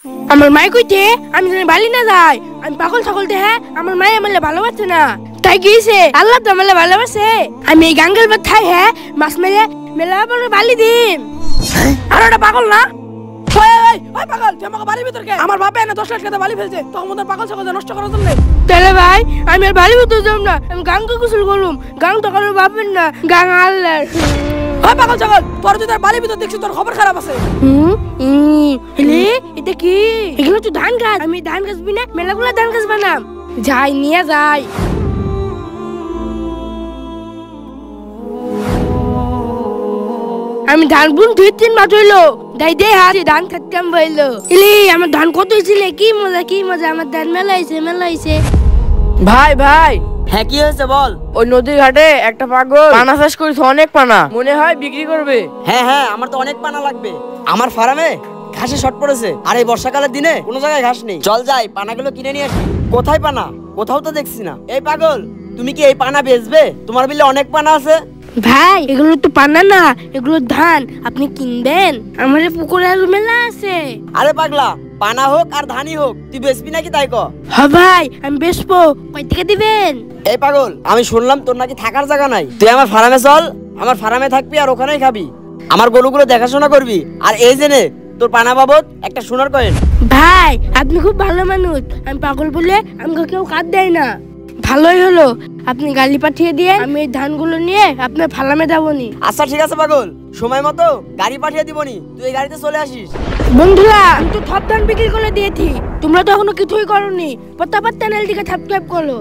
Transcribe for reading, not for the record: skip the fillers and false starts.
আমার মাই কইতে আমি যেন বালি না যাই, আমি পাগল ছাগল দেহে আমার মাই আমালে ভালোবাসে না, তাই গিয়েছে আল্লাহ তো আমালে ভালোবাসে। আমি এই গাঙ্গেল বা থাই হ্যাঁ মাছ মেরে মেলা বলে বালি দিম। আর ওটা পাগল না? ওই পাগল, তুই আমাকে বাড়ির ভিতর কে? আমার বাপে এনে 10 লাখ টাকা বালি ফেলছে, তখন মতো পাগল ছাগল নষ্ট করার জন্য। তাহলে ভাই আমি আর বাড়ির ভিতর যাব না, আমি গাঙ্গে গোসল করুম। গাং তো কারো বাপের না, গাং আল্লাহর। ওই পাগল ছাগল, তোর যদি বাড়ির ভিতর দেখছি তোর খবর খারাপ আছে। এলে এটা কি? এগুলো তো ধান গাছ, আমি ধান গাছ বিনা মেলাগুলো ধান গাছ বানাম। যাই নিয়ে যাই। আমি ধান বুন 2-3 মাস হইলো, দাই দে হাতে ধান খাটতাম বইলো। এলে আমার ধান কত হয়েছিল, কি মজা কি মজা, আমার ধান মেলাইছে। ভাই ভাই, হ্যাঁ কি হয়েছে বল। ওই নদীর ঘাটে একটা পাগল পানা চাষ করেছে, অনেক পানা, মনে হয় বিক্রি করবে। হ্যাঁ আমার তো অনেক পানা লাগবে। আমার ফার্মে ঘাসে শর্ট পড়েছে, আর এই বর্ষাকালের দিনে কোনো জায়গায় ঘাস নেই। চল যাই পানাগুলো কিনে নিয়ে আসি। কোথায় পানা? কোথাও তো দেখছি না। এই পাগল, তুমি কি এই পানা বেচবে? তোমার বিলে অনেক পানা আছে। ভাই এগুলো তো পানা না, এগুলো ধান, আপনি কিনবেন? আমার পুকুরে আলু মেলা আছে। আরে পাগলা, পানা হোক আর ধানই হোক, তুই বেচবি নাকি তাই ক? হ্যাঁ ভাই আমি বেচবো, কয় টাকা দিবেন? এই পাগল, আমি শুনলাম তোর নাকি থাকার জায়গা নাই। তুই আমার ফার্মে চল, আমার ফার্মে থাকবি আর ওখানেই খাবি, আমার গরুগুলো দেখাশোনা করবি। আর এই জেনে তোর পানা বাবদ একটা সোনার কয়েন। ভাই আপনি খুব ভালো মানুষ, আমি পাগল বলে আমাকে কেউ কাজ দেয় না। ভালোই হলো আপনি গাড়ি পাঠিয়ে দিয়ে, আমি এই ধানগুলো নিয়ে আপনার ফার্মে যাবনি। আচ্ছা ঠিক আছে পাগল, সময় মতো গাড়ি পাঠিয়ে দিবনি, তুই এই গাড়িতে চলে আসিস। বন্ধুরা আমি তো সব ধান বিক্রি করে দিয়েছি, তোমরা তো এখনো কিছুই করোনি। প্রতাপাত চ্যানেলটিকে সাবস্ক্রাইব করো।